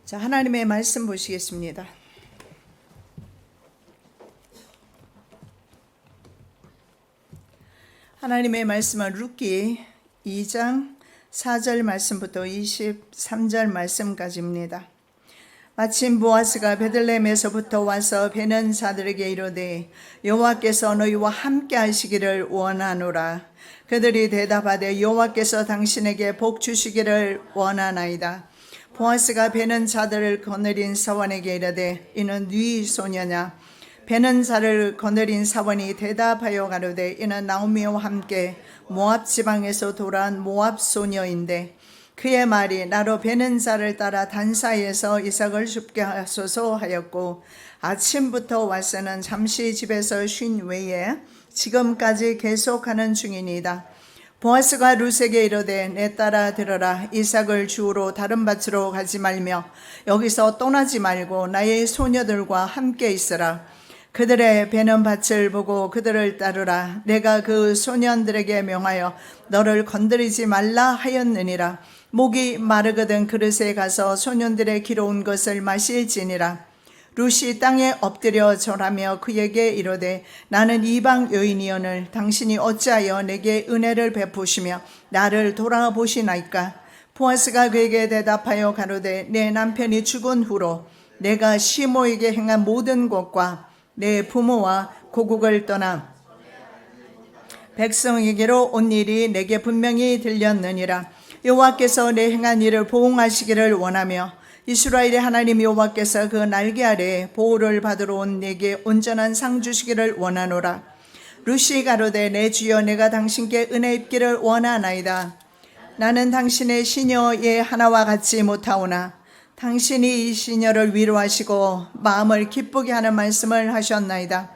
자, 하나님의 말씀 보시겠습니다. 하나님의 말씀은 룻기 2장 4절 말씀부터 23절 말씀까지입니다. 마침 보아스가 베들레헴에서부터 와서 베는 자들에게 이르되 여호와께서 너희와 함께 하시기를 원하노라. 그들이 대답하되 여호와께서 당신에게 복 주시기를 원하나이다. 보아스가 베는 자들을 거느린 사원에게 이르되 이는 네 소녀냐? 베는 자를 거느린 사원이 대답하여 가로되 이는 나오미와 함께 모압 지방에서 돌아온 모압 소녀인데 그의 말이 나로 베는 자를 따라 단사에서 이삭을 죽게 하소서 하였고 아침부터 와서는 잠시 집에서 쉰 외에 지금까지 계속하는 중이니이다. 보아스가 룻에게 이르되 내 딸아 들어라. 이삭을 주우러 다른 밭으로 가지 말며 여기서 떠나지 말고 나의 소녀들과 함께 있으라. 그들의 베는 밭을 보고 그들을 따르라. 내가 그 소년들에게 명하여 너를 건드리지 말라 하였느니라. 목이 마르거든 그릇에 가서 소년들의 기로운 것을 마실지니라. 룻이 땅에 엎드려 절하며 그에게 이르되 나는 이방 여인이오늘 당신이 어찌하여 내게 은혜를 베푸시며 나를 돌아보시나이까? 보아스가 그에게 대답하여 가로되 내 남편이 죽은 후로 내가 시모에게 행한 모든 것과 내 부모와 고국을 떠나 백성에게로 온 일이 내게 분명히 들렸느니라. 여호와께서 내 행한 일을 보응하시기를 원하며 이스라엘의 하나님 여호와께서 그 날개 아래 보호를 받으러 온 내게 온전한 상 주시기를 원하노라. 룻이 가로되 내 주여 내가 당신께 은혜 입기를 원하나이다. 나는 당신의 시녀의 하나와 같지 못하오나 당신이 이 시녀를 위로하시고 마음을 기쁘게 하는 말씀을 하셨나이다.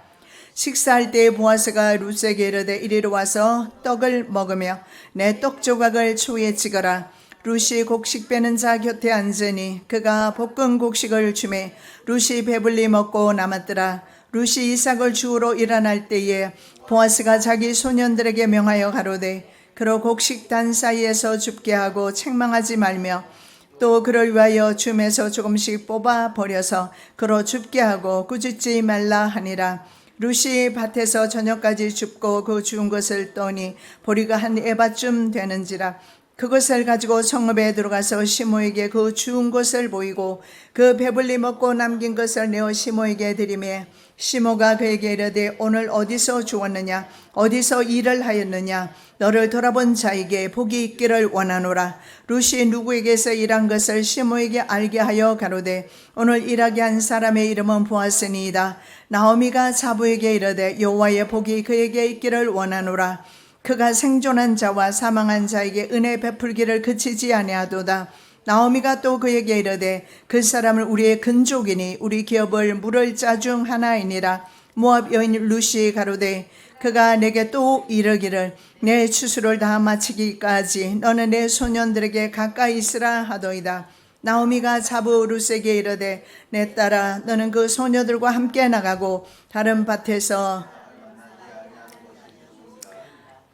식사할 때에 보아스가 룻에게 이르되 이리로 와서 떡을 먹으며 내 떡 조각을 초에 찍어라. 룻이 곡식 빼는 자 곁에 앉으니 그가 볶은 곡식을 주매 룻이 배불리 먹고 남았더라. 룻이 이삭을 주우러 일어날 때에 보아스가 자기 소년들에게 명하여 가로되 그로 곡식 단 사이에서 줍게 하고 책망하지 말며 또 그를 위하여 줌에서 조금씩 뽑아 버려서 그로 줍게 하고 꾸짖지 말라 하니라. 룻이 밭에서 저녁까지 줍고 그 주운 것을 떠니 보리가 한 에바쯤 되는지라. 그것을 가지고 성읍에 들어가서 시모에게 그 주운 것을 보이고 그 배불리 먹고 남긴 것을 내어 시모에게 드리매 시모가 그에게 이르되 오늘 어디서 주웠느냐? 어디서 일을 하였느냐? 너를 돌아본 자에게 복이 있기를 원하노라. 룻이 누구에게서 일한 것을 시모에게 알게 하여 가로되 오늘 일하게 한 사람의 이름은 보아스니이다. 나오미가 자부에게 이르되 여호와의 복이 그에게 있기를 원하노라. 그가 생존한 자와 사망한 자에게 은혜 베풀기를 그치지 아니하도다. 나오미가 또 그에게 이르되 그 사람은 우리의 근족이니 우리 기업을 물을 자 중 하나이니라. 모압 여인 룻이 가로되 그가 내게 또 이르기를 내 추수를 다 마치기까지 너는 내 소년들에게 가까이 있으라 하더이다. 나오미가 자부 룻에게 이르되 내 딸아 너는 그 소녀들과 함께 나가고 다른 밭에서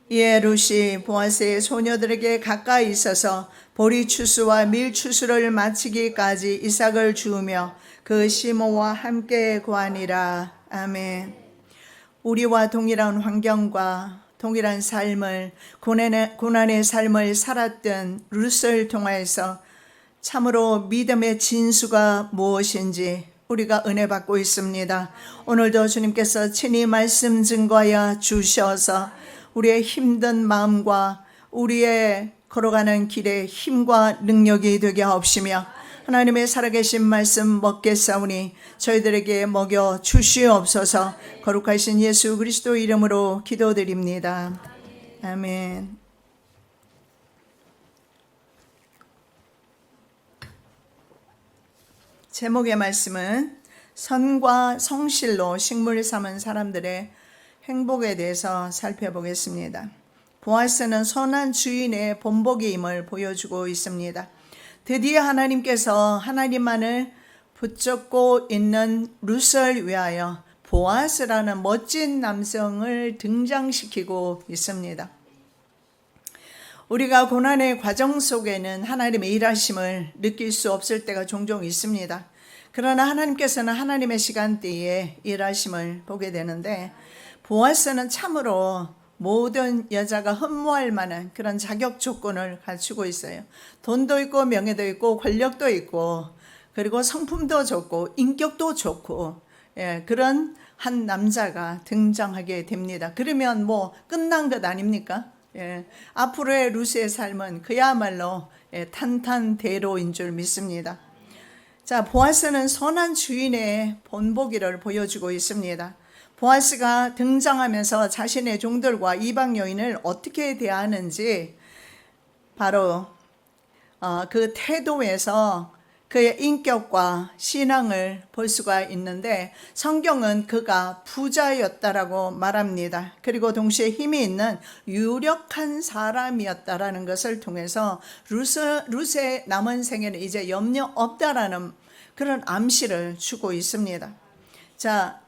이에 룻이 보아스의 소녀들에게 가까이 있어서 보리 추수와 밀 추수를 마치기까지 이삭을 주우며 그 시모와 함께 구하니라. 아멘. 우리와 동일한 환경과 동일한 삶을 고난의 삶을 살았던 룻을 통하여서 참으로 믿음의 진수가 무엇인지 우리가 은혜 받고 있습니다. 오늘도 주님께서 친히 말씀 증거하여 주셔서 우리의 힘든 마음과 우리의 걸어가는 길에 힘과 능력이 되게 하옵시며 하나님의 살아계신 말씀 먹겠사오니 저희들에게 먹여 주시옵소서. 거룩하신 예수 그리스도 이름으로 기도드립니다. 아멘. 제목의 말씀은 선과 성실로 식물 삼은 사람들의 행복에 대해서 살펴보겠습니다. 보아스는 선한 주인의 본보기임을 보여주고 있습니다. 드디어 하나님께서 하나님만을 붙잡고 있는 룻을 위하여 보아스라는 멋진 남성을 등장시키고 있습니다. 우리가 고난의 과정 속에는 하나님의 일하심을 느낄 수 없을 때가 종종 있습니다. 그러나 하나님께서는 하나님의 시간대에 일하심을 보게 되는데, 보아스는 참으로 모든 여자가 흠모할 만한 그런 자격 조건을 갖추고 있어요. 돈도 있고 명예도 있고 권력도 있고, 그리고 성품도 좋고 인격도 좋고, 그런 한 남자가 등장하게 됩니다. 그러면 뭐 끝난 것 아닙니까? 앞으로의 루스의 삶은 그야말로 탄탄대로인 줄 믿습니다. 자, 보아스는 선한 주인의 본보기를 보여주고 있습니다. 보아스가 등장하면서 자신의 종들과 이방 여인을 어떻게 대하는지 바로 그 태도에서 그의 인격과 신앙을 볼 수가 있는데, 성경은 그가 부자였다라고 말합니다. 그리고 동시에 힘이 있는 유력한 사람이었다라는 것을 통해서 룻의 남은 생에는 이제 염려 없다라는 그런 암시를 주고 있습니다. 자,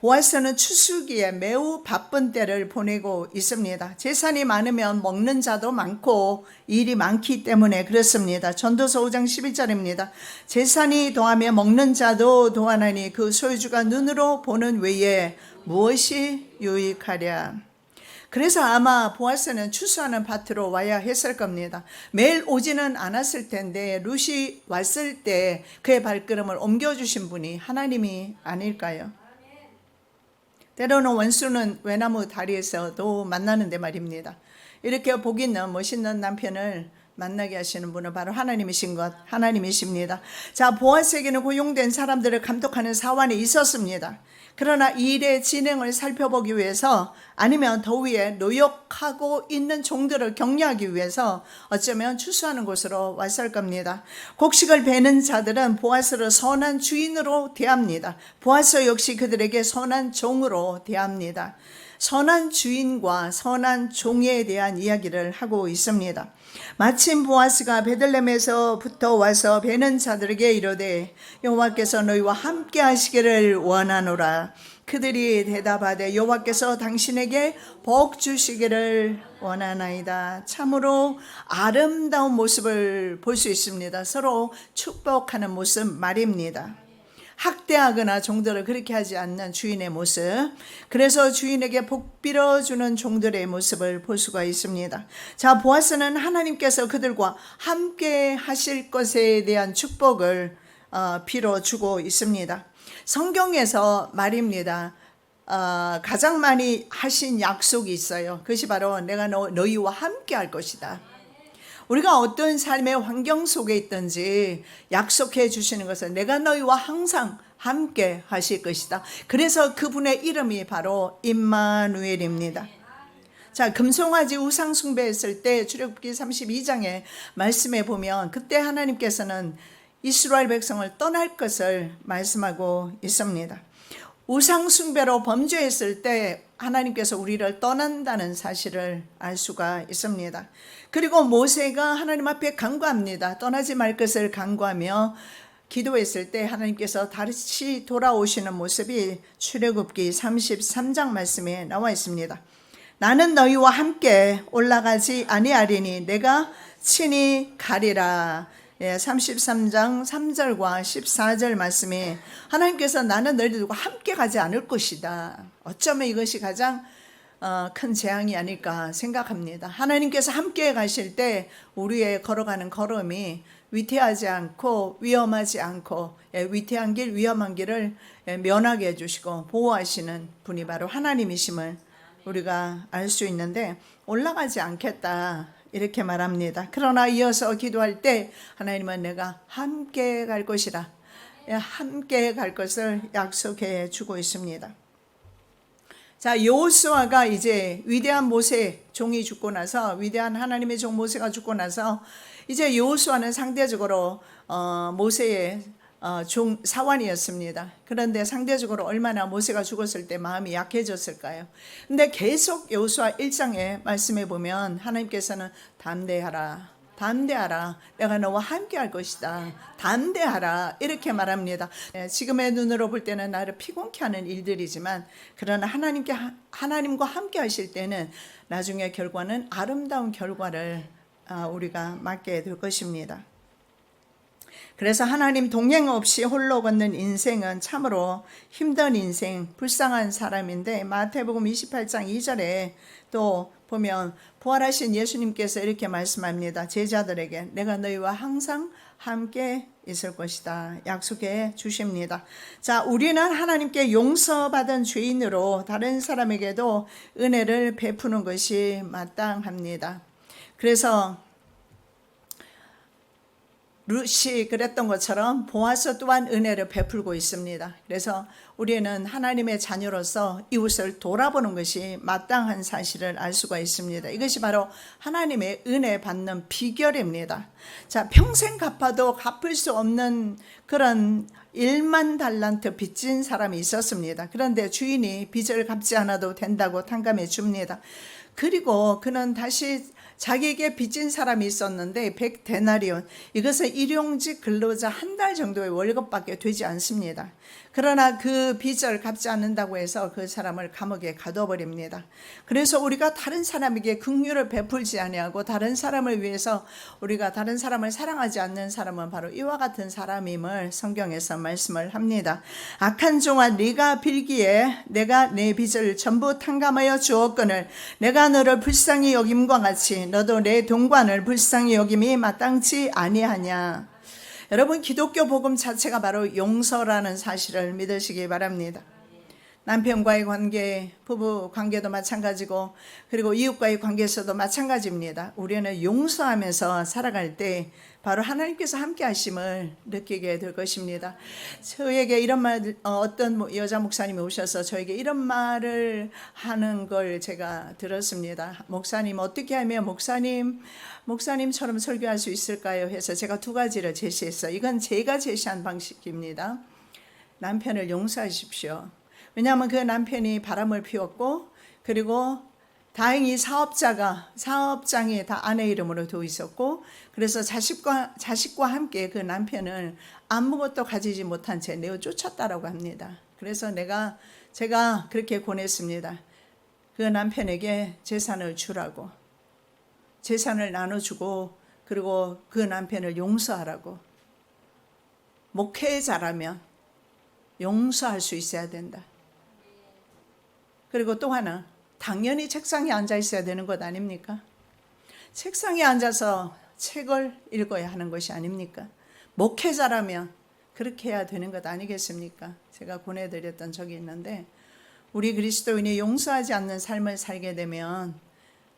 보아스는 추수기에 매우 바쁜 때를 보내고 있습니다. 재산이 많으면 먹는 자도 많고 일이 많기 때문에 그렇습니다. 전도서 5장 11절입니다. 재산이 더하며 먹는 자도 더하나니 그 소유주가 눈으로 보는 외에 무엇이 유익하랴. 그래서 아마 보아스는 추수하는 밭으로 와야 했을 겁니다. 매일 오지는 않았을 텐데 룻이 왔을 때 그의 발걸음을 옮겨주신 분이 하나님이 아닐까요? 때로는 원수는 외나무 다리에서도 만나는데 말입니다. 이렇게 복 있는 멋있는 남편을 만나게 하시는 분은 바로 하나님이신 것, 하나님이십니다. 자, 보아스에게는 고용된 사람들을 감독하는 사원이 있었습니다. 그러나 이 일의 진행을 살펴보기 위해서, 아니면 더위에 노역하고 있는 종들을 격려하기 위해서 어쩌면 추수하는 곳으로 왔을 겁니다. 곡식을 베는 자들은 보아스를 선한 주인으로 대합니다. 보아스 역시 그들에게 선한 종으로 대합니다. 선한 주인과 선한 종에 대한 이야기를 하고 있습니다. 마침 보아스가 베들레헴에서부터 와서 베는 자들에게 이르되 여호와께서 너희와 함께 하시기를 원하노라. 그들이 대답하되 여호와께서 당신에게 복 주시기를 원하나이다. 참으로 아름다운 모습을 볼 수 있습니다. 서로 축복하는 모습 말입니다. 학대하거나 종들을 그렇게 하지 않는 주인의 모습, 그래서 주인에게 복 빌어주는 종들의 모습을 볼 수가 있습니다. 자, 보아스는 하나님께서 그들과 함께 하실 것에 대한 축복을 빌어주고 있습니다. 성경에서 말입니다. 가장 많이 하신 약속이 있어요. 그것이 바로 내가 너희와 함께 할 것이다. 우리가 어떤 삶의 환경 속에 있든지 약속해 주시는 것은 내가 너희와 항상 함께 하실 것이다. 그래서 그분의 이름이 바로 임마누엘입니다. 자, 금송아지 우상 숭배했을 때 출애굽기 32장의 말씀에 보면 그때 하나님께서는 이스라엘 백성을 떠날 것을 말씀하고 있습니다. 우상 숭배로 범죄했을 때 하나님께서 우리를 떠난다는 사실을 알 수가 있습니다. 그리고 모세가 하나님 앞에 간구합니다. 떠나지 말 것을 간구하며 기도했을 때 하나님께서 다시 돌아오시는 모습이 출애굽기 33장 말씀에 나와 있습니다. 나는 너희와 함께 올라가지 아니하리니 내가 친히 가리라. 33장 3절과 14절 말씀에 하나님께서 나는 너희들과 함께 가지 않을 것이다. 어쩌면 이것이 가장 큰 재앙이 아닐까 생각합니다. 하나님께서 함께 가실 때 우리의 걸어가는 걸음이 위태하지 않고 위험하지 않고, 위태한 길 위험한 길을 면하게 해주시고 보호하시는 분이 바로 하나님이심을 우리가 알 수 있는데, 올라가지 않겠다 이렇게 말합니다. 그러나 이어서 기도할 때 하나님은 내가 함께 갈 것이라, 함께 갈 것을 약속해 주고 있습니다. 자, 여호수아가 이제 위대한 모세 종이 죽고 나서, 위대한 하나님의 종 모세가 죽고 나서 이제 여호수아는 상대적으로 모세의 종 사환이었습니다. 그런데 상대적으로 얼마나 모세가 죽었을 때 마음이 약해졌을까요? 근데 계속 여호수아 1장의 말씀에 보면 하나님께서는 담대하라, 담대하라. 내가 너와 함께 할 것이다. 담대하라. 이렇게 말합니다. 지금의 눈으로 볼 때는 나를 피곤케 하는 일들이지만 그러나 하나님과 함께 하실 때는 나중에 결과는 아름다운 결과를 우리가 맞게 될 것입니다. 그래서 하나님 동행 없이 홀로 걷는 인생은 참으로 힘든 인생, 불쌍한 사람인데 마태복음 28장 2절에 또 보면 부활하신 예수님께서 이렇게 말씀합니다. 제자들에게 내가 너희와 항상 함께 있을 것이다. 약속해 주십니다. 자, 우리는 하나님께 용서받은 죄인으로 다른 사람에게도 은혜를 베푸는 것이 마땅합니다. 그래서 룻이 그랬던 것처럼 보아스 또한 은혜를 베풀고 있습니다. 그래서 우리는 하나님의 자녀로서 이웃을 돌아보는 것이 마땅한 사실을 알 수가 있습니다. 이것이 바로 하나님의 은혜 받는 비결입니다. 자, 평생 갚아도 갚을 수 없는 그런 1만 달란트 빚진 사람이 있었습니다. 그런데 주인이 빚을 갚지 않아도 된다고 탕감해 줍니다. 그리고 그는 다시 자기에게 빚진 사람이 있었는데 100데나리온, 이것은 일용직 근로자 한 달 정도의 월급밖에 되지 않습니다. 그러나 그 빚을 갚지 않는다고 해서 그 사람을 감옥에 가둬버립니다. 그래서 우리가 다른 사람에게 긍휼을 베풀지 아니하고 다른 사람을 위해서 우리가 다른 사람을 사랑하지 않는 사람은 바로 이와 같은 사람임을 성경에서 말씀을 합니다. 악한 종아, 네가 빌기에 내가 내 빚을 전부 탕감하여 주었거늘 내가 너를 불쌍히 여김과 같이 너도 내 동관을 불쌍히 여김이 마땅치 아니하냐. 여러분, 기독교 복음 자체가 바로 용서라는 사실을 믿으시기 바랍니다. 남편과의 관계, 부부 관계도 마찬가지고 그리고 이웃과의 관계에서도 마찬가지입니다. 우리는 용서하면서 살아갈 때 바로 하나님께서 함께 하심을 느끼게 될 것입니다. 저에게 이런 말, 어떤 여자 목사님이 오셔서 저에게 이런 말을 하는 걸 제가 들었습니다. 목사님, 어떻게 하면 목사님처럼 설교할 수 있을까요? 해서 제가 2가지를 제시했어요. 이건 제가 제시한 방식입니다. 남편을 용서하십시오. 왜냐하면 그 남편이 바람을 피웠고 그리고 다행히 사업장이 다 아내 이름으로 되어 있었고 그래서 자식과 함께 그 남편을 아무것도 가지지 못한 채 내어 쫓았다라고 합니다. 그래서 제가 그렇게 권했습니다. 그 남편에게 재산을 주라고, 재산을 나눠주고 그리고 그 남편을 용서하라고. 목회자라면 용서할 수 있어야 된다. 그리고 또 하나, 당연히 책상에 앉아 있어야 되는 것 아닙니까? 책상에 앉아서 책을 읽어야 하는 것이 아닙니까? 목회자라면 그렇게 해야 되는 것 아니겠습니까? 제가 권해드렸던 적이 있는데 우리 그리스도인이 용서하지 않는 삶을 살게 되면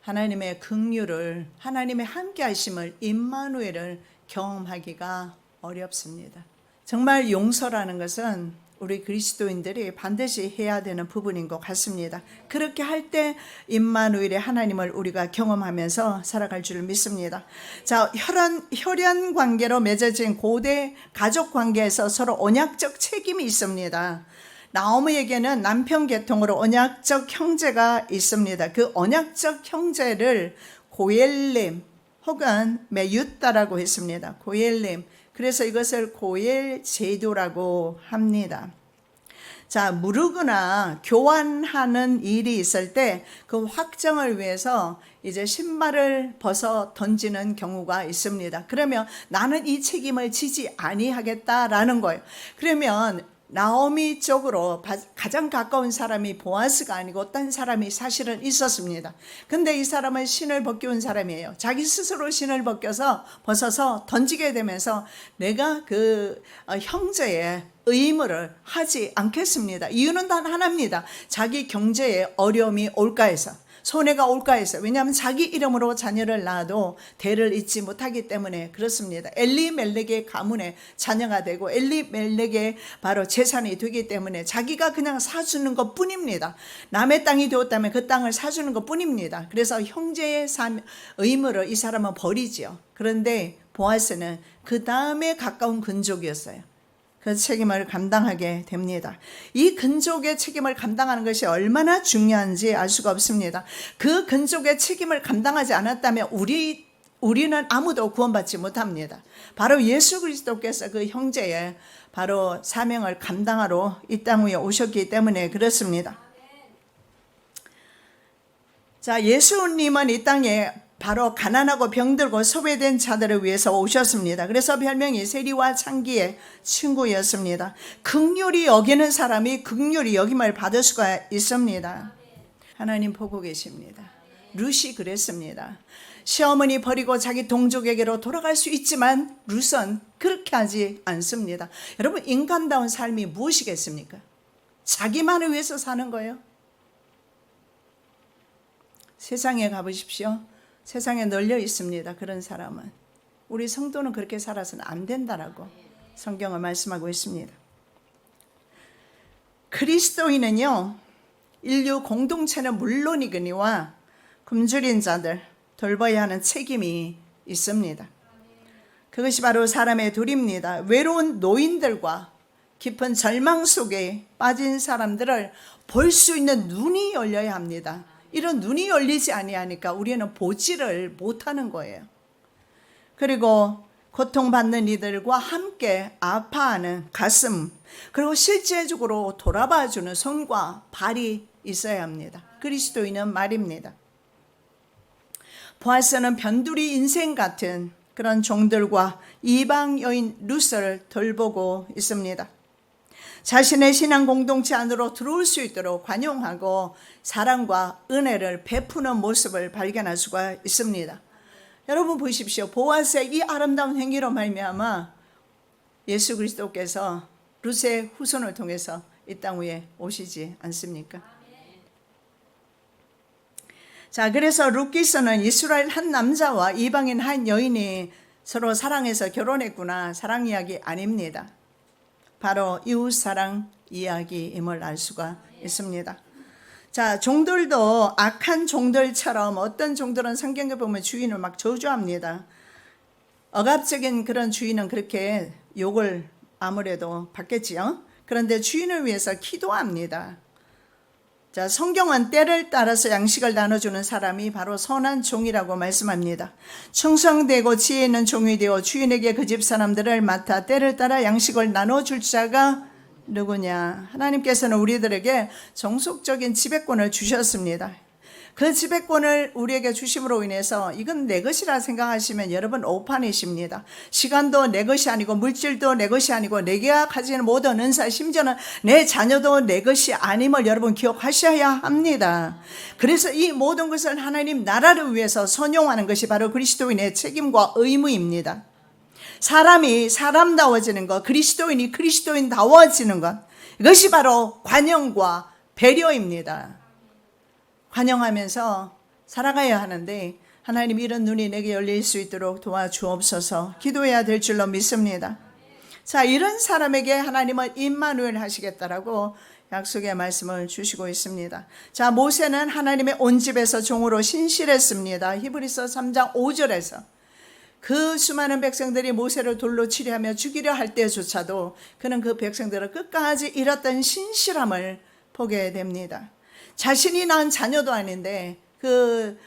하나님의 긍휼을, 하나님의 함께 하심을, 임마누엘을 경험하기가 어렵습니다. 정말 용서라는 것은 우리 그리스도인들이 반드시 해야 되는 부분인 것 같습니다. 그렇게 할 때 임마누엘의 하나님을 우리가 경험하면서 살아갈 줄 믿습니다. 자, 혈연 관계로 맺어진 고대 가족 관계에서 서로 언약적 책임이 있습니다. 나오미에게는 남편 계통으로 언약적 형제가 있습니다. 그 언약적 형제를 고엘림 혹은 메윷다라고 했습니다. 고엘림. 그래서 이것을 고엘 제도라고 합니다. 자, 무르거나 교환하는 일이 있을 때 그 확정을 위해서 이제 신발을 벗어 던지는 경우가 있습니다. 그러면 나는 이 책임을 지지 아니하겠다라는 거예요. 그러면 나오미 쪽으로 가장 가까운 사람이 보아스가 아니고 딴 사람이 사실은 있었습니다. 근데 이 사람은 신을 벗겨온 사람이에요. 자기 스스로 신을 벗어서 던지게 되면서 내가 그 형제의 의무를 하지 않겠습니다. 이유는 단 하나입니다. 자기 경제에 어려움이 올까 해서, 손해가 올까 해서. 왜냐하면 자기 이름으로 자녀를 낳아도 대를 잇지 못하기 때문에 그렇습니다. 엘리멜렉의 가문의 자녀가 되고 엘리멜렉의 바로 재산이 되기 때문에 자기가 그냥 사주는 것 뿐입니다. 남의 땅이 되었다면 그 땅을 사주는 것 뿐입니다. 그래서 형제의 의무를 이 사람은 버리지요. 그런데 보아스는 그 다음에 가까운 근족이었어요. 그 책임을 감당하게 됩니다. 이 근족의 책임을 감당하는 것이 얼마나 중요한지 알 수가 없습니다. 그 근족의 책임을 감당하지 않았다면 우리 우리는 아무도 구원받지 못합니다. 바로 예수 그리스도께서 그 형제의 바로 사명을 감당하러 이 땅 위에 오셨기 때문에 그렇습니다. 자, 예수님은 이 땅에 바로 가난하고 병들고 소외된 자들을 위해서 오셨습니다. 그래서 별명이 세리와 창기의 친구였습니다. 긍휼히 여기는 사람이 긍휼히 여김을 받을 수가 있습니다. 하나님 보고 계십니다. 룻이 그랬습니다. 시어머니 버리고 자기 동족에게로 돌아갈 수 있지만 룻은 그렇게 하지 않습니다. 여러분, 인간다운 삶이 무엇이겠습니까? 자기만을 위해서 사는 거예요. 세상에 가보십시오. 세상에 널려 있습니다. 그런 사람은. 우리 성도는 그렇게 살아서는 안 된다라고 성경은 말씀하고 있습니다. 그리스도인은요, 인류 공동체는 물론이거니와 굶주린 자들 돌봐야 하는 책임이 있습니다. 그것이 바로 사람의 도리입니다. 외로운 노인들과 깊은 절망 속에 빠진 사람들을 볼 수 있는 눈이 열려야 합니다. 이런 눈이 열리지 아니하니까 우리는 보지를 못하는 거예요. 그리고 고통받는 이들과 함께 아파하는 가슴, 그리고 실제적으로 돌아봐주는 손과 발이 있어야 합니다. 그리스도인은 말입니다. 보아스는 변두리 인생 같은 그런 종들과 이방 여인 룻을 돌보고 있습니다. 자신의 신앙 공동체 안으로 들어올 수 있도록 관용하고 사랑과 은혜를 베푸는 모습을 발견할 수가 있습니다. 여러분 보십시오. 보아스의 이 아름다운 행위로 말미암아 예수 그리스도께서 룻의 후손을 통해서 이 땅 위에 오시지 않습니까? 자, 그래서 룻기서는 이스라엘 한 남자와 이방인 한 여인이 서로 사랑해서 결혼했구나, 사랑 이야기 아닙니다. 바로 이웃사랑 이야기임을 알 수가 있습니다. 자, 종들도 악한 종들처럼 어떤 종들은 성경에 보면 주인을 막 저주합니다. 억압적인 그런 주인은 그렇게 욕을 아무래도 받겠지요. 그런데 주인을 위해서 기도합니다. 자, 성경은 때를 따라서 양식을 나눠주는 사람이 바로 선한 종이라고 말씀합니다. 충성되고 지혜 있는 종이 되어 주인에게 그 집 사람들을 맡아 때를 따라 양식을 나눠줄 자가 누구냐? 하나님께서는 우리들에게 정속적인 지배권을 주셨습니다. 그 지배권을 우리에게 주심으로 인해서 이건 내 것이라 생각하시면 여러분 오판이십니다. 시간도 내 것이 아니고 물질도 내 것이 아니고 내가 가지는 모든 은사, 심지어는 내 자녀도 내 것이 아님을 여러분 기억하셔야 합니다. 그래서 이 모든 것을 하나님 나라를 위해서 선용하는 것이 바로 그리스도인의 책임과 의무입니다. 사람이 사람다워지는 것, 그리스도인이 그리스도인다워지는 것, 이것이 바로 관용과 배려입니다. 관용하면서 살아가야 하는데 하나님 이런 눈이 내게 열릴 수 있도록 도와주옵소서. 기도해야 될 줄로 믿습니다. 자, 이런 사람에게 하나님은 임마누엘 하시겠다라고 약속의 말씀을 주시고 있습니다. 자, 모세는 하나님의 온 집에서 종으로 신실했습니다. 히브리서 3장 5절에서 그 수많은 백성들이 모세를 돌로 치려하며 죽이려 할 때조차도 그는 그 백성들을 끝까지 잃었던 신실함을 보게 됩니다. 자신이 낳은 자녀도 아닌데 그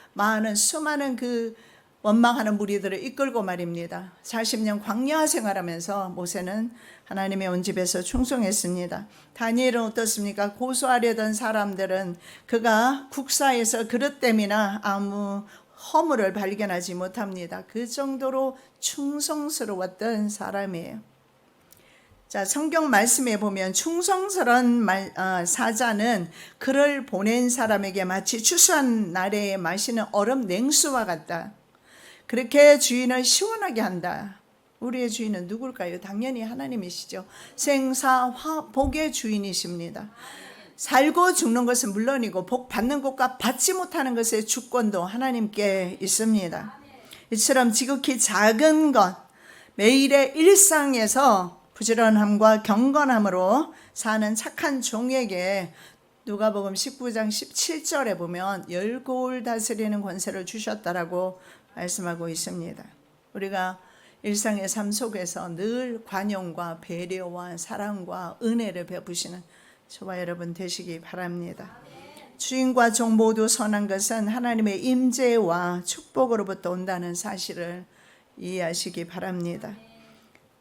수많은 그 원망하는 무리들을 이끌고 말입니다. 40년 광야 생활하면서 모세는 하나님의 온 집에서 충성했습니다. 다니엘은 어떻습니까? 고소하려던 사람들은 그가 국사에서 그릇됨이나 아무 허물을 발견하지 못합니다. 그 정도로 충성스러웠던 사람이에요. 자, 성경 말씀에 보면 충성스러운 사자는 그를 보낸 사람에게 마치 추수한 날에 마시는 얼음 냉수와 같다. 그렇게 주인을 시원하게 한다. 우리의 주인은 누굴까요? 당연히 하나님이시죠. 생사 복의 주인이십니다. 살고 죽는 것은 물론이고 복 받는 것과 받지 못하는 것의 주권도 하나님께 있습니다. 이처럼 지극히 작은 것, 매일의 일상에서 부지런함과 경건함으로 사는 착한 종에게 누가복음 19장 17절에 보면 열고을 다스리는 권세를 주셨다라고 말씀하고 있습니다. 우리가 일상의 삶 속에서 늘 관용과 배려와 사랑과 은혜를 베푸시는 저와 여러분 되시기 바랍니다. 주인과 종 모두 선한 것은 하나님의 임재와 축복으로부터 온다는 사실을 이해하시기 바랍니다.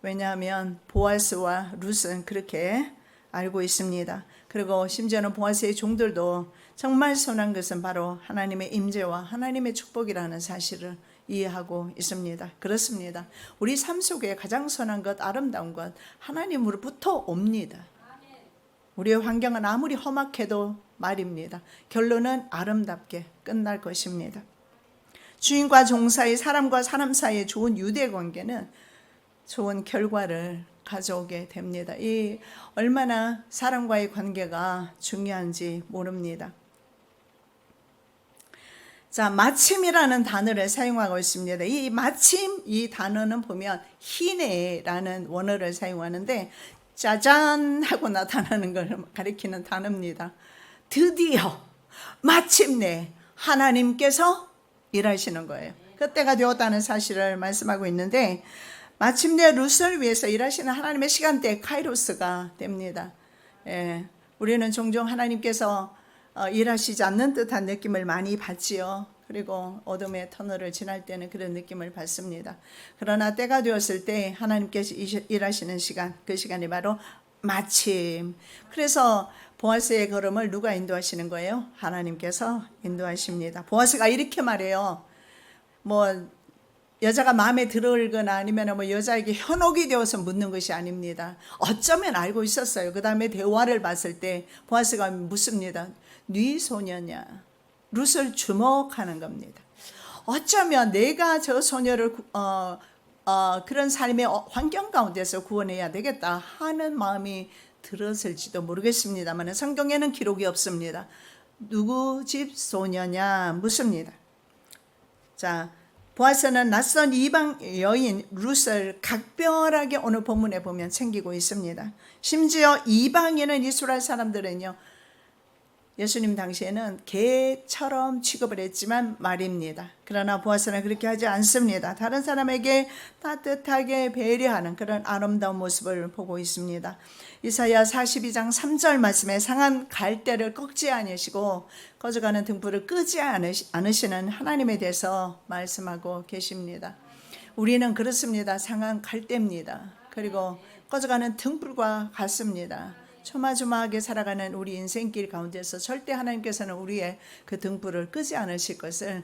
왜냐하면 보아스와 룻은 그렇게 알고 있습니다. 그리고 심지어는 보아스의 종들도 정말 선한 것은 바로 하나님의 임재와 하나님의 축복이라는 사실을 이해하고 있습니다. 그렇습니다. 우리 삶 속에 가장 선한 것, 아름다운 것 하나님으로부터 옵니다. 우리의 환경은 아무리 험악해도 말입니다. 결론은 아름답게 끝날 것입니다. 주인과 종 사이, 사람과 사람 사이의 좋은 유대 관계는 좋은 결과를 가져오게 됩니다. 이 얼마나 사람과의 관계가 중요한지 모릅니다. 자, 마침이라는 단어를 사용하고 있습니다. 이 마침, 이 단어는 보면 희내라는 원어를 사용하는데 짜잔 하고 나타나는 걸 가리키는 단어입니다. 드디어 마침내 하나님께서 일하시는 거예요. 그때가 되었다는 사실을 말씀하고 있는데 마침내 룻을 위해서 일하시는 하나님의 시간대 카이로스가 됩니다. 우리는 종종 하나님께서 일하시지 않는 듯한 느낌을 많이 받지요. 그리고 어둠의 터널을 지날 때는 그런 느낌을 받습니다. 그러나 때가 되었을 때 하나님께서 일하시는 시간, 그 시간이 바로 마침. 그래서 보아스의 걸음을 누가 인도하시는 거예요? 하나님께서 인도하십니다. 보아스가 이렇게 말해요. 여자가 마음에 들어올거나 아니면 여자에게 현혹이 되어서 묻는 것이 아닙니다. 어쩌면 알고 있었어요. 그 다음에 대화를 봤을 때 보아스가 묻습니다. 네 소녀냐? 룻을 주목하는 겁니다. 어쩌면 내가 저 소녀를 그런 삶의 환경 가운데서 구원해야 되겠다 하는 마음이 들었을지도 모르겠습니다만 성경에는 기록이 없습니다. 누구 집 소녀냐 묻습니다. 자, 보아스는 낯선 이방 여인 룻을 각별하게 오늘 본문에 보면 챙기고 있습니다. 심지어 이방인은 이스라엘 사람들은요, 예수님 당시에는 개처럼 취급을 했지만 말입니다. 그러나 보아스는 그렇게 하지 않습니다. 다른 사람에게 따뜻하게 배려하는 그런 아름다운 모습을 보고 있습니다. 이사야 42장 3절 말씀에 상한 갈대를 꺾지 않으시고 꺼져가는 등불을 끄지 않으시는 하나님에 대해서 말씀하고 계십니다. 우리는 그렇습니다. 상한 갈대입니다. 그리고 꺼져가는 등불과 같습니다. 조마조마하게 살아가는 우리 인생길 가운데서 절대 하나님께서는 우리의 그 등불을 끄지 않으실 것을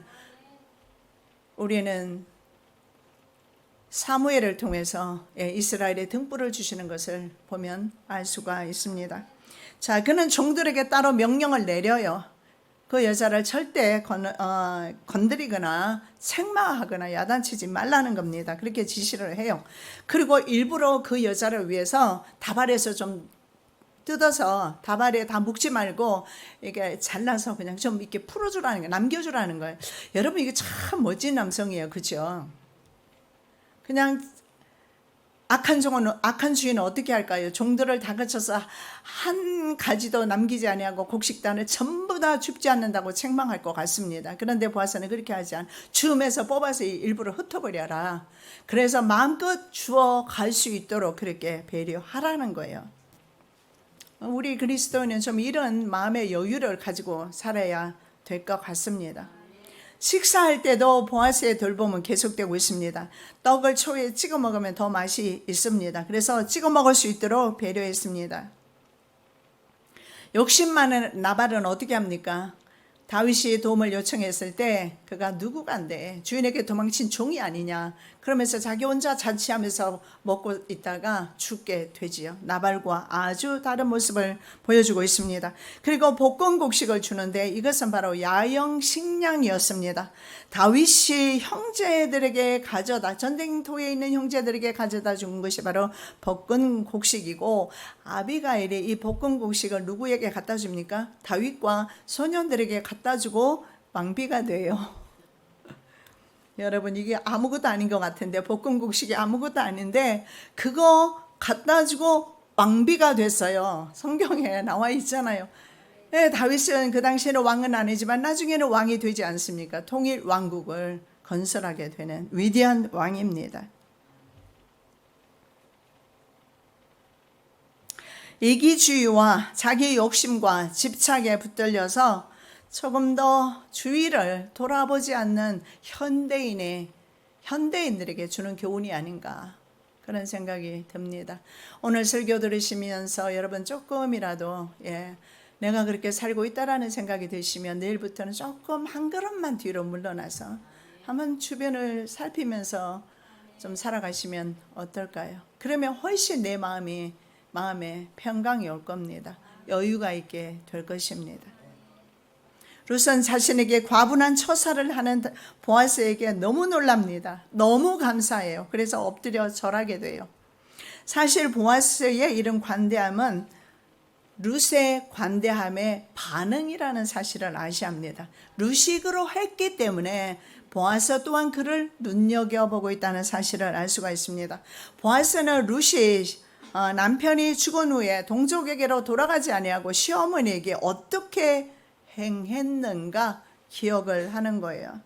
우리는 사무엘을 통해서 이스라엘의 등불을 주시는 것을 보면 알 수가 있습니다. 자, 그는 종들에게 따로 명령을 내려요. 그 여자를 절대 건드리거나 책망하거나 야단치지 말라는 겁니다. 그렇게 지시를 해요. 그리고 일부러 그 여자를 위해서 다발에서 좀 뜯어서 다발에 다 묶지 말고 이게 잘라서 그냥 좀 이렇게 풀어주라는 거예요. 남겨주라는 거예요. 여러분 이게 참 멋진 남성이에요. 그렇죠? 그냥 악한 주인은 어떻게 할까요? 종들을 다 거쳐서 한 가지도 남기지 아니하고 곡식단을 전부 다 죽지 않는다고 책망할 것 같습니다. 그런데 보아스는 그렇게 하지 않아. 줌에서 뽑아서 일부러 흩어버려라. 그래서 마음껏 주워 갈 수 있도록 그렇게 배려하라는 거예요. 우리 그리스도인은 좀 이런 마음의 여유를 가지고 살아야 될 것 같습니다. 식사할 때도 보아스의 돌봄은 계속되고 있습니다. 떡을 초에 찍어 먹으면 더 맛이 있습니다. 그래서 찍어 먹을 수 있도록 배려했습니다. 욕심 많은 나발은 어떻게 합니까? 다윗이 도움을 요청했을 때 그가 누구간데 주인에게 도망친 종이 아니냐 그러면서 자기 혼자 자취하면서 먹고 있다가 죽게 되지요. 나발과 아주 다른 모습을 보여주고 있습니다. 그리고 볶음곡식을 주는데 이것은 바로 야영 식량이었습니다. 다윗이 형제들에게 전쟁터에 있는 형제들에게 가져다 준 것이 바로 볶음곡식이고 아비가일이 이 볶음곡식을 누구에게 갖다 줍니까? 다윗과 소년들에게 갖다 주고 왕비가 돼요. 여러분 이게 아무것도 아닌 것 같은데 볶음국식이 아무것도 아닌데 그거 갖다 주고 왕비가 됐어요. 성경에 나와 있잖아요. 다윗은 그 당시에는 왕은 아니지만 나중에는 왕이 되지 않습니까? 통일 왕국을 건설하게 되는 위대한 왕입니다. 이기주의와 자기 욕심과 집착에 붙들려서 조금 더 주위를 돌아보지 않는 현대인들에게 주는 교훈이 아닌가, 그런 생각이 듭니다. 오늘 설교 들으시면서 여러분 조금이라도 내가 그렇게 살고 있다라는 생각이 드시면 내일부터는 조금 한 걸음만 뒤로 물러나서 한번 주변을 살피면서 좀 살아가시면 어떨까요? 그러면 훨씬 내 마음에 평강이 올 겁니다. 여유가 있게 될 것입니다. 룻은 자신에게 과분한 처사를 하는 보아스에게 너무 놀랍니다. 너무 감사해요. 그래서 엎드려 절하게 돼요. 사실 보아스의 이런 관대함은 룻의 관대함의 반응이라는 사실을 아셔야 합니다. 룻이 그러했기 때문에 보아스 또한 그를 눈여겨보고 있다는 사실을 알 수가 있습니다. 보아스는 룻이 남편이 죽은 후에 동족에게로 돌아가지 아니하고 시어머니에게 어떻게 행했는가 기억을 하는 거예요.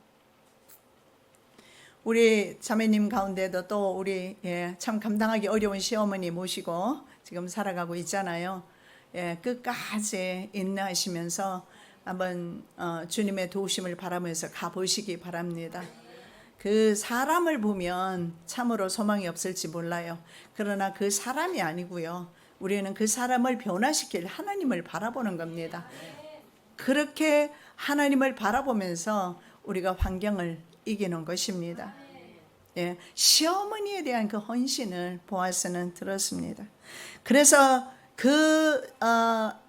우리 자매님 가운데도 또 우리 참 감당하기 어려운 시어머니 모시고 지금 살아가고 있잖아요. 끝까지 인내하시면서 한번 주님의 도우심을 바라면서 가보시기 바랍니다. 그 사람을 보면 참으로 소망이 없을지 몰라요. 그러나 그 사람이 아니고요, 우리는 그 사람을 변화시킬 하나님을 바라보는 겁니다. 그렇게 하나님을 바라보면서 우리가 환경을 이기는 것입니다. 시어머니에 대한 그 헌신을 보아스는 들었습니다. 그래서 그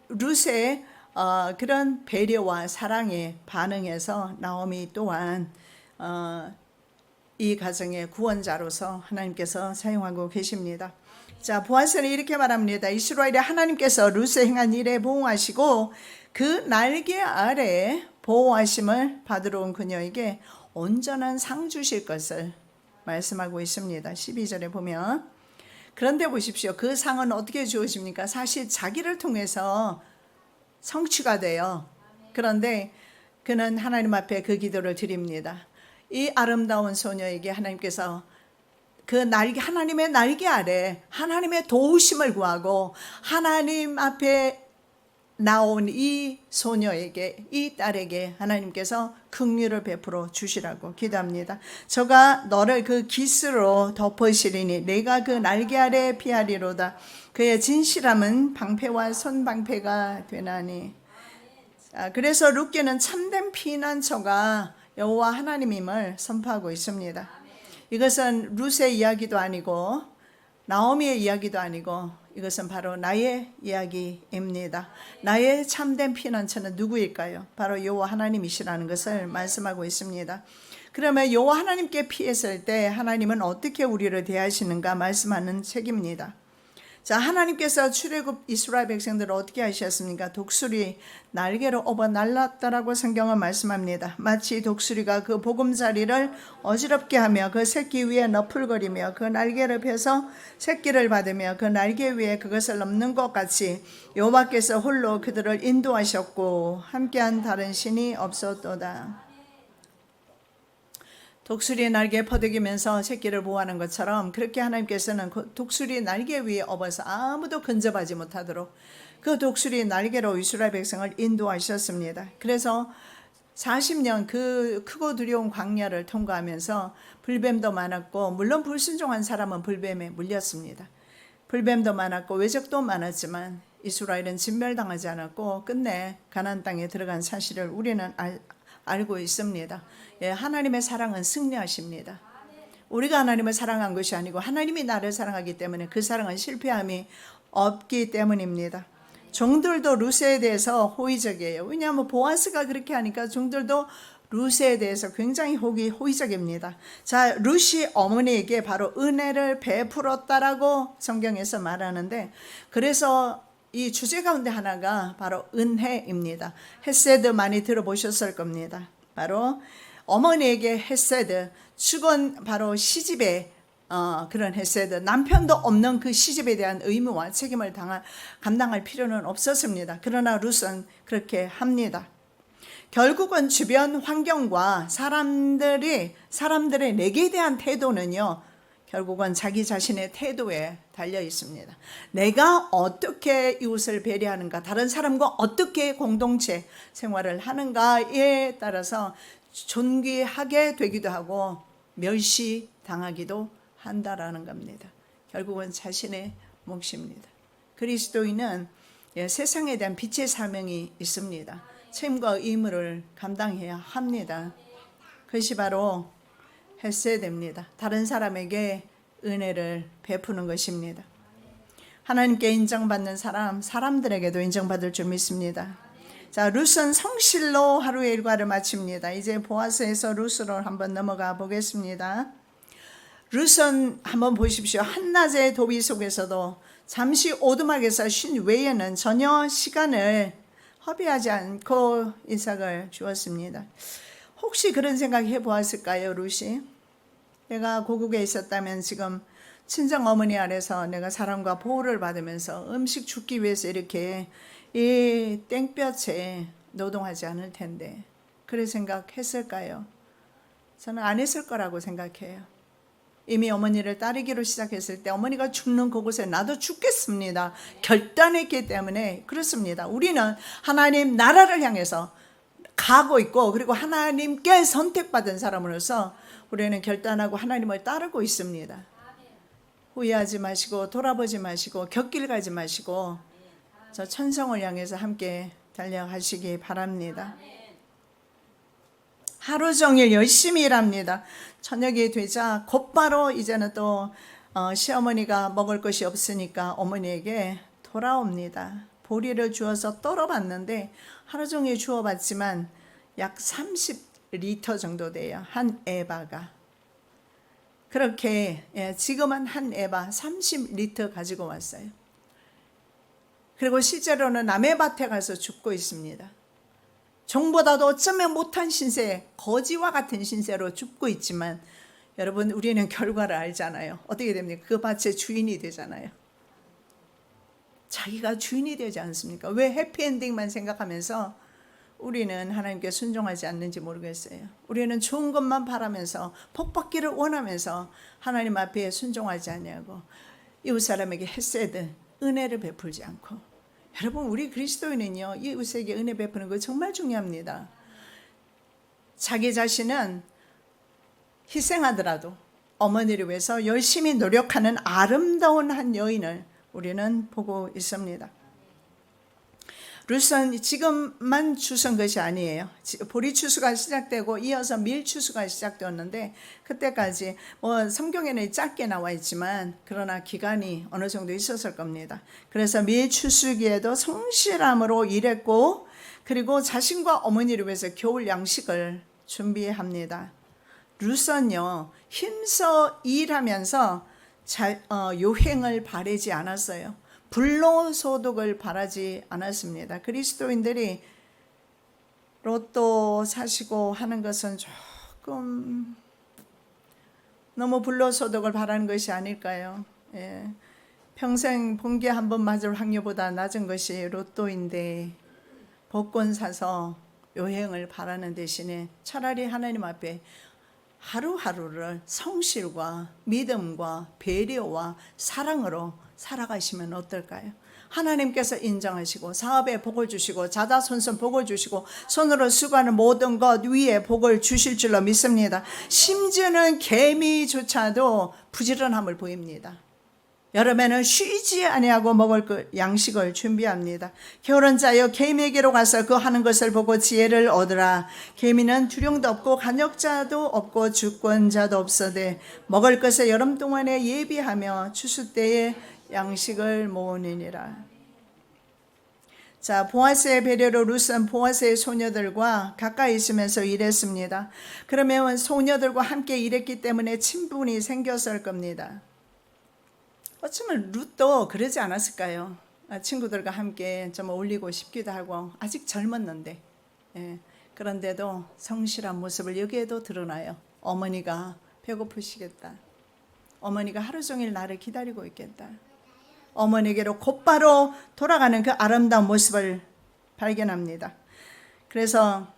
룻의 그런 배려와 사랑에 반응해서 나오미 또한 이 가정의 구원자로서 하나님께서 사용하고 계십니다. 자, 보아스는 이렇게 말합니다. 이스라엘의 하나님께서 룻의 행한 일에 보응하시고 그 날개 아래 보호하심을 받으러 온 그녀에게 온전한 상 주실 것을 말씀하고 있습니다. 12절에 보면, 그런데 보십시오. 그 상은 어떻게 주어집니까? 사실 자기를 통해서 성취가 돼요. 그런데 그는 하나님 앞에 그 기도를 드립니다. 이 아름다운 소녀에게 하나님께서 하나님의 날개 아래 하나님의 도우심을 구하고 하나님 앞에 나온 이 소녀에게, 이 딸에게 하나님께서 긍휼을 베풀어 주시라고 기도합니다. 저가 너를 그 깃으로 덮으시리니 내가 그 날개 아래 피하리로다. 그의 진실함은 방패와 손방패가 되나니. 그래서 룻기는 참된 피난처가 여호와 하나님임을 선포하고 있습니다. 이것은 룻의 이야기도 아니고 나오미의 이야기도 아니고 이것은 바로 나의 이야기입니다. 나의 참된 피난처는 누구일까요? 바로 여호와 하나님이시라는 것을 말씀하고 있습니다. 그러면 여호와 하나님께 피했을 때 하나님은 어떻게 우리를 대하시는가 말씀하는 책입니다. 자, 하나님께서 출애굽 이스라엘 백성들을 어떻게 하셨습니까? 독수리 날개로 업어 날랐다라고 성경은 말씀합니다. 마치 독수리가 그 보금자리를 어지럽게 하며 그 새끼 위에 너풀거리며 그 날개를 펴서 새끼를 받으며 그 날개 위에 그것을 넘는 것 같이 여호와께서 홀로 그들을 인도하셨고 함께한 다른 신이 없었도다. 독수리의 날개에 퍼득이면서 새끼를 보호하는 것처럼 그렇게 하나님께서는 그 독수리의 날개 위에 업어서 아무도 근접하지 못하도록 그 독수리의 날개로 이스라엘 백성을 인도하셨습니다. 그래서 40년 그 크고 두려운 광야를 통과하면서 불뱀도 많았고, 물론 불순종한 사람은 불뱀에 물렸습니다. 불뱀도 많았고 외적도 많았지만 이스라엘은 진멸당하지 않았고 끝내 가나안 땅에 들어간 사실을 우리는 알고 있습니다. 하나님의 사랑은 승리하십니다. 우리가 하나님을 사랑한 것이 아니고 하나님이 나를 사랑하기 때문에 그 사랑은 실패함이 없기 때문입니다. 종들도 룻에 대해서 호의적이에요. 왜냐하면 보아스가 그렇게 하니까 종들도 룻에 대해서 굉장히 호의적입니다. 자, 룻이 어머니에게 바로 은혜를 베풀었다라고 성경에서 말하는데, 그래서 이 주제 가운데 하나가 바로 은혜입니다. 헤세드 많이 들어보셨을 겁니다. 바로 어머니에게 헤세드, 죽은 바로 시집의 그런 헤세드, 남편도 없는 그 시집에 대한 의무와 책임을 감당할 필요는 없었습니다. 그러나 룻은 그렇게 합니다. 결국은 주변 환경과 사람들의 내게 대한 태도는요, 결국은 자기 자신의 태도에 달려 있습니다. 내가 어떻게 이웃을 배려하는가, 다른 사람과 어떻게 공동체 생활을 하는가에 따라서 존귀하게 되기도 하고 멸시당하기도 한다라는 겁니다. 결국은 자신의 몫입니다. 그리스도인은 세상에 대한 빛의 사명이 있습니다. 책임과 의무를 감당해야 합니다. 그것이 바로 헤세드입니다. 다른 사람에게 은혜를 베푸는 것입니다. 하나님께 인정받는 사람, 사람들에게도 인정받을 줄 믿습니다. 자, 룻은 성실로 하루의 일과를 마칩니다. 이제 보아스에서 룻으로 한번 넘어가 보겠습니다. 룻은 한번 보십시오. 한낮의 도비 속에서도 잠시 오두막에서 쉰 외에는 전혀 시간을 허비하지 않고 이삭을 주었습니다. 혹시 그런 생각 해보았을까요, 룻이? 내가 고국에 있었다면 지금 친정 어머니 아래서 내가 사랑과 보호를 받으면서 음식 줍기 위해서 이렇게 이 땡볕에 노동하지 않을 텐데, 그런 생각했을까요? 저는 안 했을 거라고 생각해요. 이미 어머니를 따르기로 시작했을 때 어머니가 죽는 그곳에 나도 죽겠습니다 결단했기 때문에 그렇습니다. 우리는 하나님 나라를 향해서 가고 있고, 그리고 하나님께 선택받은 사람으로서 우리는 결단하고 하나님을 따르고 있습니다. 후회하지 마시고 돌아보지 마시고 곁길 가지 마시고 저 천성을 향해서 함께 달려가시기 바랍니다. 하루 종일 열심히 일합니다. 저녁이 되자 곧바로 이제는 또 시어머니가 먹을 것이 없으니까 어머니에게 돌아옵니다. 보리를 주어서 떨어봤는데 하루 종일 주어봤지만 약 30리터 정도 돼요. 한 에바가. 그렇게 지금은 한 에바 30리터 가지고 왔어요. 그리고 실제로는 남의 밭에 가서 줍고 있습니다. 종보다도 어쩌면 못한 신세, 거지와 같은 신세로 줍고 있지만 여러분, 우리는 결과를 알잖아요. 어떻게 됩니까? 그 밭의 주인이 되잖아요. 자기가 주인이 되지 않습니까? 왜 해피엔딩만 생각하면서 우리는 하나님께 순종하지 않는지 모르겠어요. 우리는 좋은 것만 바라면서 복받기를 원하면서 하나님 앞에 순종하지 않냐고, 이웃 사람에게 헤세드, 은혜를 베풀지 않고. 여러분, 우리 그리스도인은요, 이웃에게 은혜 베푸는 거 정말 중요합니다. 자기 자신은 희생하더라도 어머니를 위해서 열심히 노력하는 아름다운 한 여인을 우리는 보고 있습니다. 룻은 지금만 추수한 것이 아니에요. 보리 추수가 시작되고 이어서 밀 추수가 시작되었는데, 그때까지 성경에는 짧게 나와 있지만 그러나 기간이 어느 정도 있었을 겁니다. 그래서 밀 추수기에도 성실함으로 일했고, 그리고 자신과 어머니를 위해서 겨울 양식을 준비합니다. 룻은요, 힘써 일하면서 요행을 바라지 않았어요. 불로소득을 바라지 않았습니다. 그리스도인들이 로또 사시고 하는 것은 조금 너무 불로소득을 바라는 것이 아닐까요? 평생 번개 한 번 맞을 확률보다 낮은 것이 로또인데 복권 사서 요행을 바라는 대신에 차라리 하나님 앞에 하루하루를 성실과 믿음과 배려와 사랑으로 살아가시면 어떨까요? 하나님께서 인정하시고 사업에 복을 주시고 자다손손 복을 주시고 손으로 수고하는 모든 것 위에 복을 주실 줄로 믿습니다. 심지어는 개미조차도 부지런함을 보입니다. 여름에는 쉬지 아니하고 먹을 양식을 준비합니다. 게으른 자여 개미에게로 가서 그 하는 것을 보고 지혜를 얻으라. 개미는 두령도 없고 간역자도 없고 주권자도 없어되 먹을 것을 여름 동안에 예비하며 추수 때에 양식을 모으느니라. 자, 보아스의 배려로 룻은 보아스의 소녀들과 가까이 있으면서 일했습니다. 그러면 소녀들과 함께 일했기 때문에 친분이 생겼을 겁니다. 어쩌면 룻도 그러지 않았을까요? 친구들과 함께 좀 어울리고 싶기도 하고, 아직 젊었는데 그런데도 성실한 모습을 여기에도 드러나요. 어머니가 배고프시겠다. 어머니가 하루 종일 나를 기다리고 있겠다. 어머니에게로 곧바로 돌아가는 그 아름다운 모습을 발견합니다. 그래서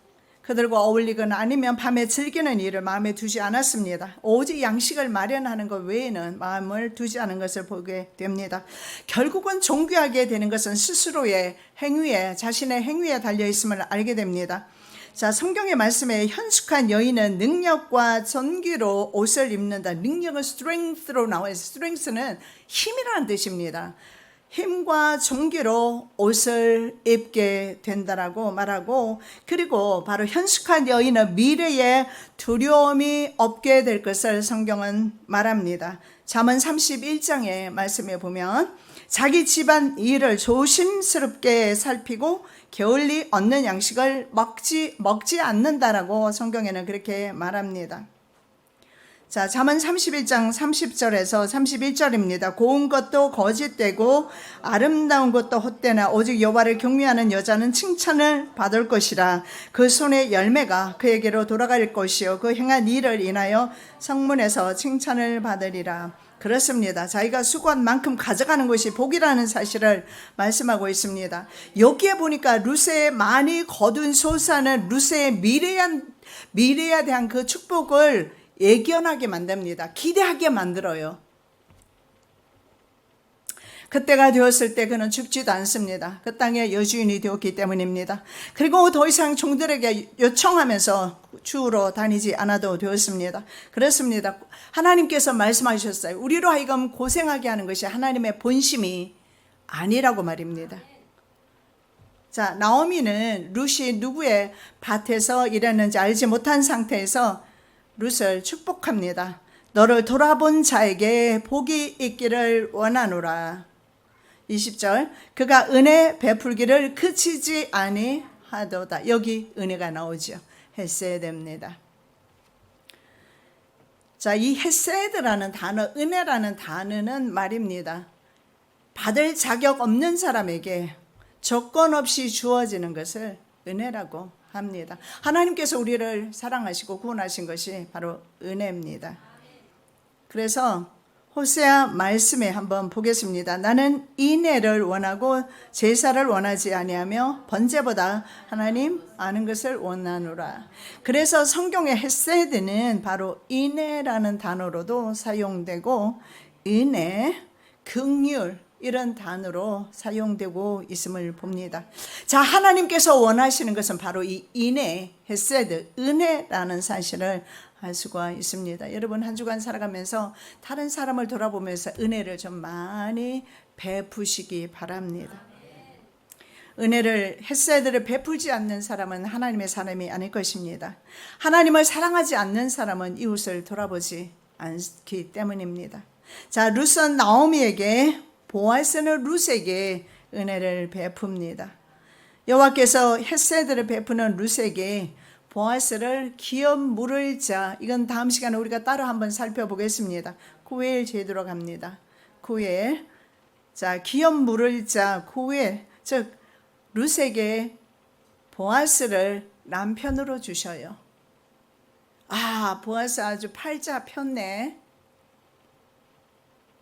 그들과 어울리거나 아니면 밤에 즐기는 일을 마음에 두지 않았습니다. 오직 양식을 마련하는 것 외에는 마음을 두지 않은 것을 보게 됩니다. 결국은 존귀하게 되는 것은 스스로의 행위에, 자신의 행위에 달려있음을 알게 됩니다. 자, 성경의 말씀에 현숙한 여인은 능력과 존귀로 옷을 입는다. 능력은 strength로 나와요. strength는 힘이라는 뜻입니다. 힘과 존귀로 옷을 입게 된다라고 말하고, 그리고 바로 현숙한 여인은 미래에 두려움이 없게 될 것을 성경은 말합니다. 잠언 31장의 말씀에 보면 자기 집안 일을 조심스럽게 살피고 게을리 얻는 양식을 먹지 않는다라고 성경에는 그렇게 말합니다. 자, 잠언 31장 30절에서 31절입니다. 고운 것도 거짓되고 아름다운 것도 헛되나 오직 여호와를 경외하는 여자는 칭찬을 받을 것이라. 그 손의 열매가 그에게로 돌아갈 것이요 그 행한 일을 인하여 성문에서 칭찬을 받으리라. 그렇습니다. 자기가 수고한 만큼 가져가는 것이 복이라는 사실을 말씀하고 있습니다. 여기에 보니까 룻의 많이 거둔 소사는 룻의 미래에 대한 그 축복을 예견하게 만듭니다. 기대하게 만들어요. 그때가 되었을 때 그는 죽지도 않습니다. 그 땅의 여주인이 되었기 때문입니다. 그리고 더 이상 종들에게 요청하면서 주우러 다니지 않아도 되었습니다. 그렇습니다. 하나님께서 말씀하셨어요. 우리로 하여금 고생하게 하는 것이 하나님의 본심이 아니라고 말입니다. 자, 나오미는 룻이 누구의 밭에서 일했는지 알지 못한 상태에서 룻을 축복합니다. 너를 돌아본 자에게 복이 있기를 원하노라. 20절, 그가 은혜 베풀기를 그치지 아니하도다. 여기 은혜가 나오죠. 헤세드입니다. 자, 이 헤세드라는 단어, 은혜라는 단어는 말입니다. 받을 자격 없는 사람에게 조건 없이 주어지는 것을 은혜라고 합니다. 하나님께서 우리를 사랑하시고 구원하신 것이 바로 은혜입니다. 그래서 호세아 말씀에 한번 보겠습니다. 나는 인애를 원하고 제사를 원하지 아니하며 번제보다 하나님 아는 것을 원하노라. 그래서 성경의 헤세드는 바로 인애라는 단어로도 사용되고 은혜, 긍휼 이런 단어로 사용되고 있음을 봅니다. 자, 하나님께서 원하시는 것은 바로 이 인애, 헤세드, 은혜라는 사실을 알 수가 있습니다. 여러분 한 주간 살아가면서 다른 사람을 돌아보면서 은혜를 좀 많이 베푸시기 바랍니다. 은혜를, 헤세드를 베풀지 않는 사람은 하나님의 사람이 아닐 것입니다. 하나님을 사랑하지 않는 사람은 이웃을 돌아보지 않기 때문입니다. 자, 룻은 나오미에게, 보아스는 룻에게 은혜를 베풉니다. 여호와께서 헤세드를 베푸는 룻에게 보아스를 기업 물을 자, 이건 다음 시간에 우리가 따로 한번 살펴보겠습니다. 구엘 제도로 갑니다. 구엘. 자, 기업 물을 자, 구엘. 즉 룻에게 보아스를 남편으로 주셔요. 아, 보아스 아주 팔자 폈네.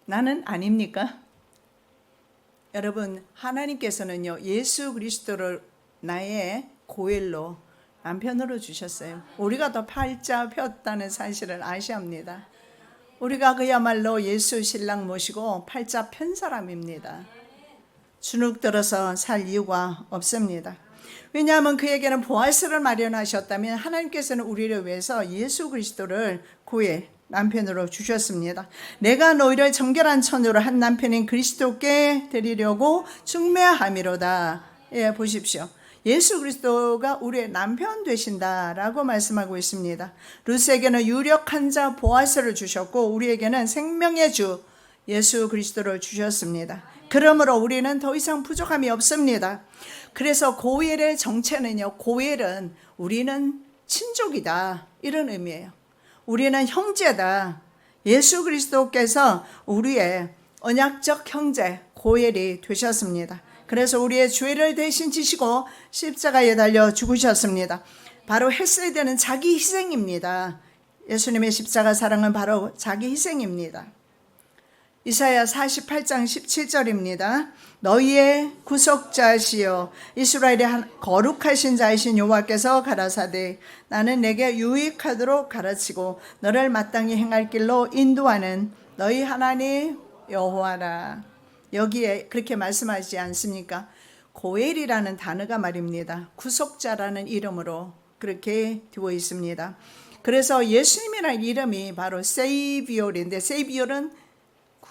나는 아닙니까? 여러분, 하나님께서는요, 예수 그리스도를 나의 고엘로 남편으로 주셨어요. 우리가 더 팔자 폈다는 사실을 아셔야 합니다. 우리가 그야말로 예수 신랑 모시고 팔자 편 사람입니다. 주눅 들어서 살 이유가 없습니다. 왜냐하면 그에게는 보아스를 마련하셨다면 하나님께서는 우리를 위해서 예수 그리스도를 구해 남편으로 주셨습니다. 내가 너희를 정결한 처녀로 한 남편인 그리스도께 드리려고 중매함이로다. 예, 보십시오. 예수 그리스도가 우리의 남편 되신다라고 말씀하고 있습니다. 룻에게는 유력한 자 보아스를 주셨고 우리에게는 생명의 주 예수 그리스도를 주셨습니다. 그러므로 우리는 더 이상 부족함이 없습니다. 그래서 고엘의 정체는요, 고엘은 우리는 친족이다 이런 의미예요. 우리는 형제다. 예수 그리스도께서 우리의 언약적 형제 고엘이 되셨습니다. 그래서 우리의 죄를 대신 지시고 십자가에 달려 죽으셨습니다. 바로 헤세드는 자기 희생입니다. 예수님의 십자가 사랑은 바로 자기 희생입니다. 이사야 48장 17절입니다. 너희의 구속자시여 이스라엘의 거룩하신 자이신 여호와께서 가라사대 나는 내게 유익하도록 가르치고 너를 마땅히 행할 길로 인도하는 너희 하나님 여호와라. 여기에 그렇게 말씀하지 않습니까? 고엘이라는 단어가 말입니다. 구속자라는 이름으로 그렇게 되어 있습니다. 그래서 예수님이라는 이름이 바로 세이비올인데 세이비올은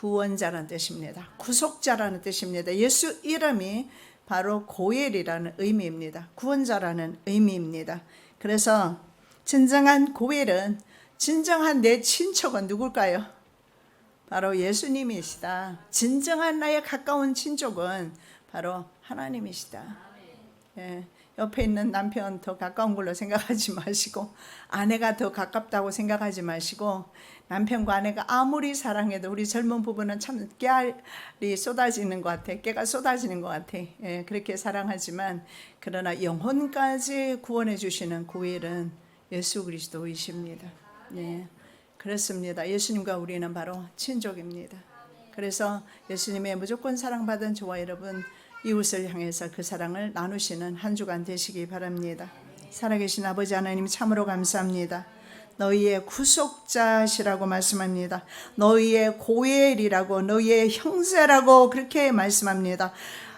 구원자라는 뜻입니다. 구속자라는 뜻입니다. 예수 이름이 바로 고엘이라는 의미입니다. 구원자라는 의미입니다. 그래서 진정한 고엘은 진정한 내 친척은 누굴까요? 바로 예수님이시다. 진정한 나의 가까운 친족은 바로 하나님이시다. 예, 옆에 있는 남편 더 가까운 걸로 생각하지 마시고 아내가 더 가깝다고 생각하지 마시고 남편과 아내가 아무리 사랑해도 우리 젊은 부부는 참 깨알이 쏟아지는 것 같아. 깨가 쏟아지는 것 같아. 예, 그렇게 사랑하지만 그러나 영혼까지 구원해 주시는 고일은 예수 그리스도이십니다. 예, 그렇습니다. 예수님과 우리는 바로 친족입니다. 그래서 예수님의 무조건 사랑받은 저와 여러분 이웃을 향해서 그 사랑을 나누시는 한 주간 되시기 바랍니다. 살아계신 아버지 하나님 참으로 감사합니다. 너희의 구속자시라고 말씀합니다. 너희의 고엘이라고 너희의 형제라고 그렇게 말씀합니다.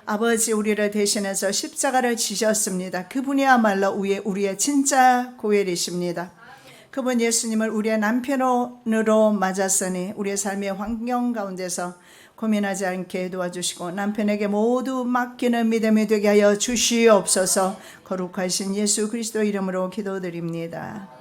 아버지 우리를 대신해서 십자가를 지셨습니다. 그분이야말로 우리의 진짜 고엘이십니다. 그분 예수님을 우리의 남편으로 맞았으니 우리의 삶의 환경 가운데서 고민하지 않게 도와주시고 남편에게 모두 맡기는 믿음이 되게 하여 주시옵소서. 거룩하신 예수 그리스도 이름으로 기도드립니다.